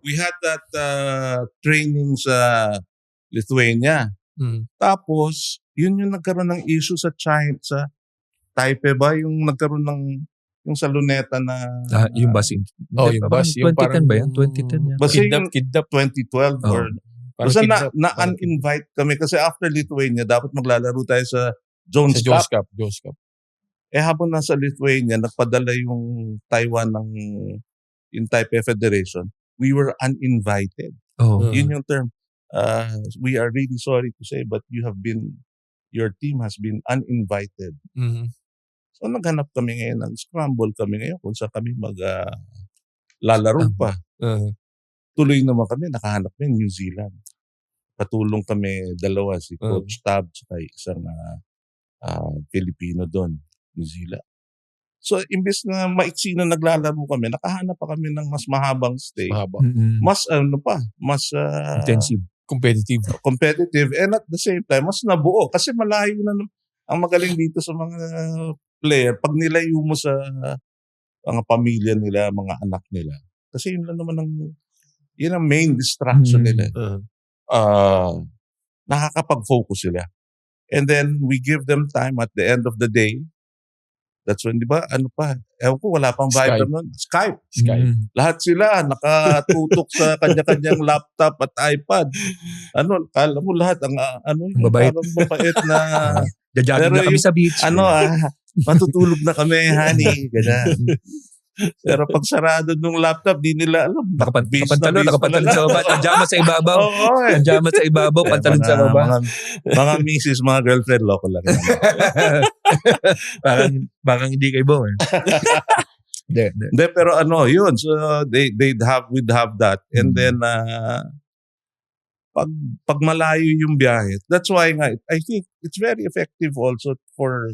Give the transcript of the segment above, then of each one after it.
we had that training sa Lithuania. Tapos, yun yung nagkaroon ng issue sa China, sa Taipei ba? Yung nagkaroon ng, yung sa Luneta na... yung bus. Yung bus. 2010 ba yan? 2010 yan. Basta Kidnap. 2012 or... Basta na-uninvite kami kasi after Lithuania, dapat maglalaro tayo sa Jones Cup. Jones Cup. Habang nasa Lithuania, nagpadala yung Taiwan ng yung Taipei Federation, we were uninvited. Yun yung term. We are really sorry to say, but your team has been uninvited. So naghanap kami ngayon, scramble kami ngayon kung saan kami lalaro pa. Tuloy naman kami, nakahanap kami New Zealand. Patulong kami dalawa, si Coach Tab at isang Filipino doon, New Zealand. So, imbes na maiksi na naglalaro kami, nakahanap pa kami ng mas mahabang stay. Mas intensive. Competitive. And at the same time, mas nabuo. Kasi malayo na ang magaling dito sa mga player. Pag nilayo mo sa mga pamilya nila, mga anak nila. Kasi yun lang naman yun ang main distraction nila. Nakakapag-focus sila. And then, we give them time at the end of the day. That's when, di ba, ewan ko, wala pang Viber nun. Skype. Lahat sila nakatutok sa kanya-kanyang laptop at iPad. Kala mo lahat, mabait. Parang mabait na... Jajagin na kami sa beach. Matutulog na kami, honey. Ganyan. Pero pag sarado nung laptop, di nila alam. Nakapantalon sa baba. Pajama sa ibabaw. Pajama sa ibabaw, pantalon sa baba. Mga misis, mga girlfriend, loko lang. Parang hindi kayo bo. Hindi, pero yun. So, we'd have that. And then, pag malayo yung biyahe, that's why nga, I think it's very effective also for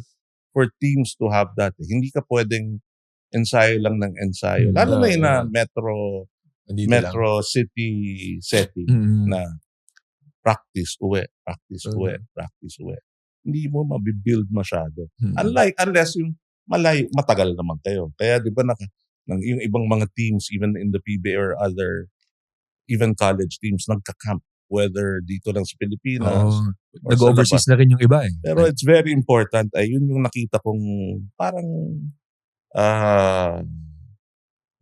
teams to have that. Hindi ka pwedeng ensayo lang ng ensayo. Lalo na yun na metro city setting na practice uwi. Hindi mo mabibuild masyado. Unless yung matagal naman kayo. Kaya di ba yung ibang mga teams, even in the PBA or other, even college teams, nagka-camp. Whether dito lang sa Pilipinas. Nag-overseas na rin yung iba eh. Pero it's very important. Yun yung nakita kong parang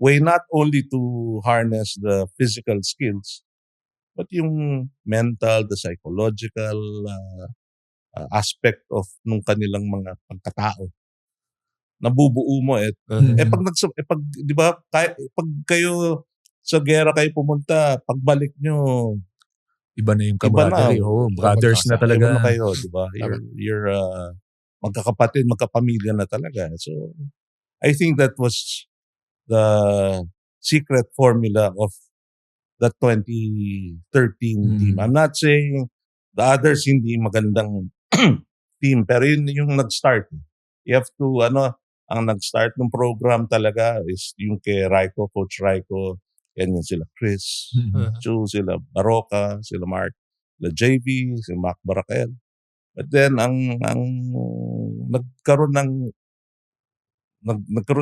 way not only to harness the physical skills, but yung mental, the psychological aspect of nung kanilang mga pagkatao. Nabubuo mo pag di ba, pag kayo sa gera kayo pumunta, pagbalik nyo, iba na yung camaraderie. Brothers na talaga. Iba na kayo, di ba? You're magkakapatid, magkapamilya na talaga. So, I think that was the secret formula of the 2013 team. I'm not saying the others hindi magandang team, pero yun yung nag-start. You have to, ang nag-start ng program talaga is yung kay Coach Raiko, yan sila Chris, Chu, sila Baroka, sila Mark, sila JV, sila Mac Barakel. But then, ang nagkaroon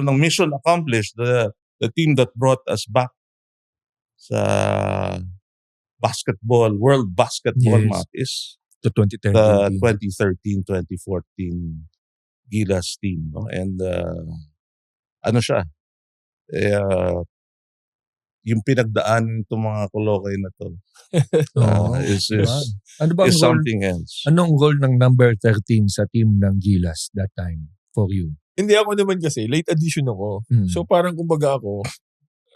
ng mission accomplished, the team that brought us back sa world basketball map is the 2013-2014 Gilas team. No? And yung pinagdaan itong mga Kulokay na to is something else. Anong goal ng number 13 sa team ng Gilas that time for you? Hindi ako naman kasi, late addition ako. So parang kumbaga ako,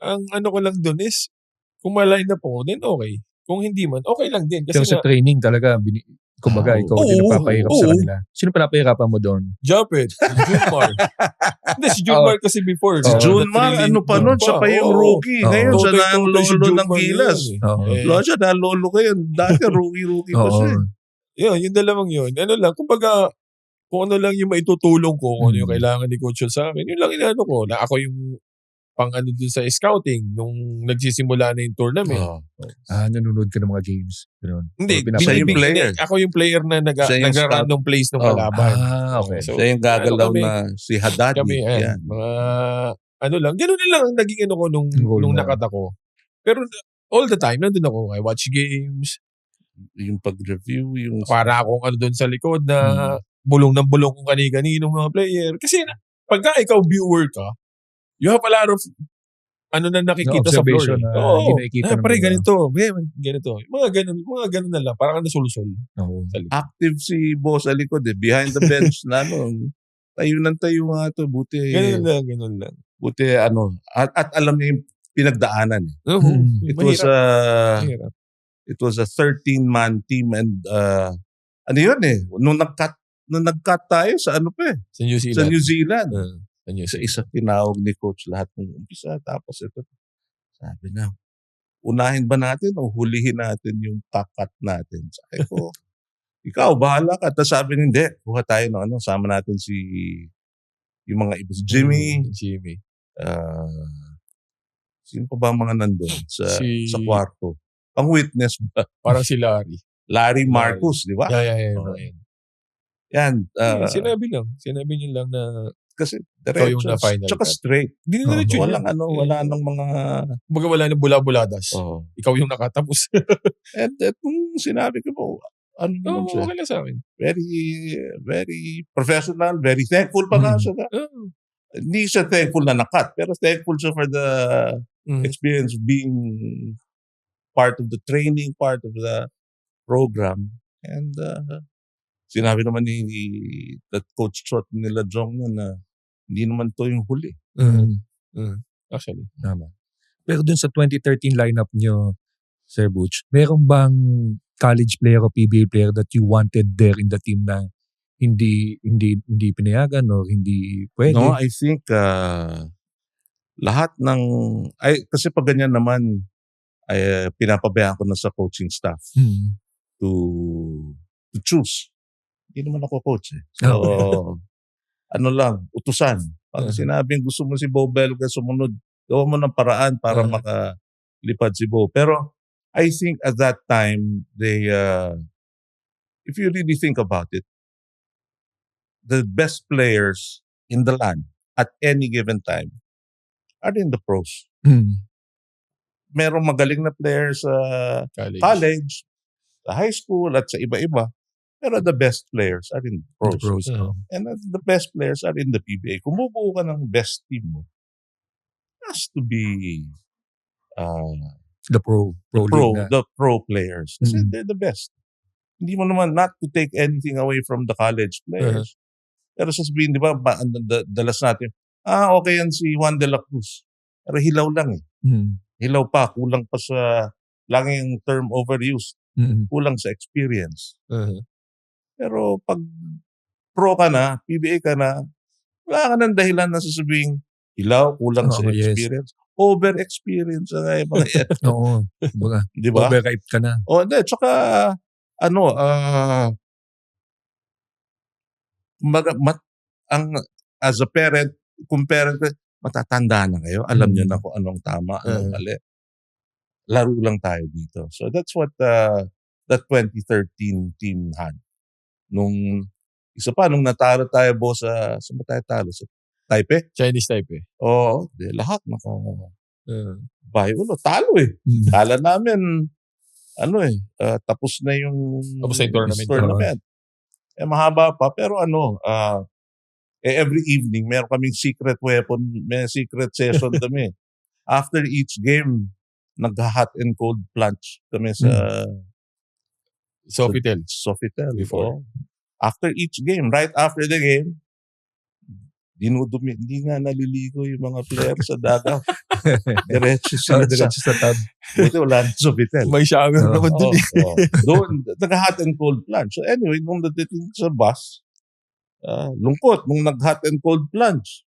ang ko lang dun is, kung ma-line up ako, then okay. Kung hindi man, okay lang din. Kasi pero sa training talaga, kumbaga ikaw din napapahirap sa kanila. Sino pa napahirapan mo doon? Japet, Junmar. Hindi, si Junmar kasi before. Si Junmar, pa nun? Siya pa yung rookie. Ngayon, siya na ang lolo ng Gilas. Siya na lolo kayo. Dati rookie pa siya. Yung dalawang yun. Kumbaga, kung ano lang yung maitutulong ko, kung ano yung kailangan ni Coach sa akin, yun lang inaano ko. Na ako yung dun sa scouting nung nagsisimula na yung tournament. Nanonood ka ng mga games. Ganun. Hindi, siya yung player. Ako yung player na nag-run ng plays ng kalaban. Okay. So, siya yung gagalaw na si Haddad. Kami, mga ganun na lang ang naging ko nung nakata ko. Pero all the time, nandun ako. I watch games. Yung pag-review, yung... Para akong ano doon sa likod na bulong ng bulong kung kani-kanino mga player. Kasi pagka ikaw viewer ka, you have a lot of ano na nakikita sa floor. Observation na Oo. nakikita Pare, ganito. Ganito. Mga ganun na lang. Parang nasulusol. Sa likod. Active si boss sa likod behind the bench na tayo nga to. Buti Ganun lang. Buti at alam niya yung pinagdaanan. Mahirap. It was a 13-man team and ano yun nung nag-cut tayo sa Sa New Zealand. Sa New Zealand. Sa Isa tinawag ni coach lahat ng umpisa tapos ito sabi na unahin ba natin o hulihin natin yung kakat natin? Sabi ko, ikaw bahala ka. Tapos sabi niya, hindi, kuha tayo ng sama natin yung mga iba. Si Jimmy. Sino pa ba ang mga nandun sa kwarto? Ang witness ba? Parang si Larry. Larry Marcus, di ba? Yeah. Yan. Sinabi niyo lang na kasi ikaw yung na-final. Tsaka straight. Wala nang mga... Baga wala nang bula-buladas. Ikaw yung nakatapos. At kung sinabi ko po, naman siya? Okay lang sa akin. Very, very professional, very thankful pa nga siya. Hindi siya thankful na nakat, pero thankful siya for the experience of being part of the training, part of the program. And sinabi naman ni that coach shot nila Jong na hindi naman to yung huli. Actually. Tama. Pero dun sa 2013 lineup nyo, Sir Butch, meron bang college player o PBA player that you wanted there in the team na hindi pinayagan o hindi pwede? No, I think lahat ng... kasi pag ganyan naman, ay pinapabayaan ko na sa coaching staff to choose. Hindi naman ako coach. So, utusan. Pag sinabing gusto mo si Bo Belga sumunod, gawa mo ng paraan para makalipad si Bo. Pero I think at that time, they, if you really think about it, the best players in the land at any given time are in the pros. Merong magaling na players sa college, sa high school, at sa iba-iba. Pero the best players are in the pros. And the best players are in the PBA. Kung bubuo ka ng best team mo, has to be the pro players. Kasi they're the best. Hindi mo naman not to take anything away from the college players. Pero sasabihin, di ba, dalas natin, okay yan si Juan de la Cruz. Pero hilaw lang Hilaw pa, kulang pa sa laging term overuse. Kulang sa experience. Pero pag pro ka na, PBA ka na, wala ka ng dahilan na sasabihin, hilaw, kulang sa experience. Over-experience na yung mga yan. Oo. Diba? Overripe ka na. Hindi. Tsaka, as a parent, kung parent, matatanda na kayo. Alam nyo na kung anong tama, anong mali. Laro lang tayo dito. So that's what that 2013 team had. Nung natalo tayo boss sa tayo talo? Sa Taipei? Chinese Taipei. Oo. Lahat ulo. Talo Kala namin, tapos na yung tournament. Mahaba pa. Pero every evening, meron kaming secret weapon, may secret session kami. After each game, nag-hot and cold plunge kami sa Sofitel. Before. After each game, right after the game, hindi nga naliligo yung mga players sa dagat. Diretso sa tab. Buti wala na Sofitel. May shower naman dun Doon, nag-hot and cold plunge. So anyway, nung nadating sa bus, lungkot. Nung nag-hot and cold plunge,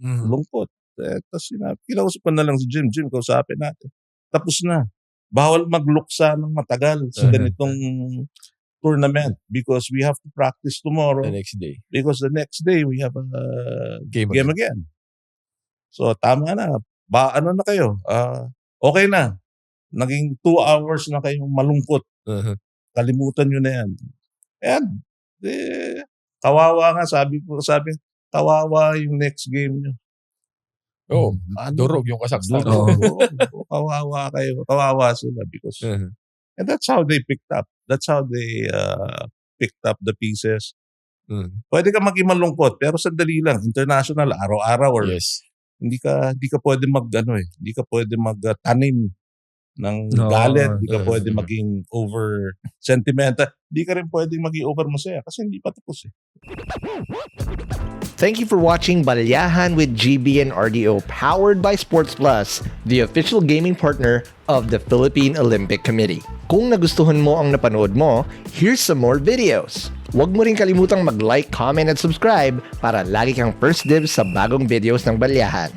lungkot. Tapos kinausap ko na lang si Jim, kausapin natin. Tapos na. Bawal magluksa ng matagal sa ganitong tournament because we have to practice tomorrow. The next day. Because the next day, we have a game again. So, tama na. Na kayo? Okay na. Naging 2 hours na kayong malungkot. Kalimutan nyo na yan. And, kawawa nga. Sabi, kawawa yung next game nyo. Oo, Ano? durog yung Kazakhstan. Kawawa kayo. Kawawa sila because and that's how they picked up. That's how they picked up the pieces. Pwede ka maging malungkot pero sandali lang, international, araw-araw or Yes. hindi ka pwede hindi ka pwede magtanim ng galit, hindi ka pwede maging over sentimental, hindi ka rin pwedeng maging over masaya kasi hindi pa tapos eh. Thank you for watching Balyahan with GB and RDO, powered by Sports Plus, the official gaming partner of the Philippine Olympic Committee. Kung nagustuhan mo ang napanood mo, here's some more videos. Huwag mo rin kalimutang mag-like, comment at subscribe para lagi kang first dibs sa bagong videos ng Balyahan.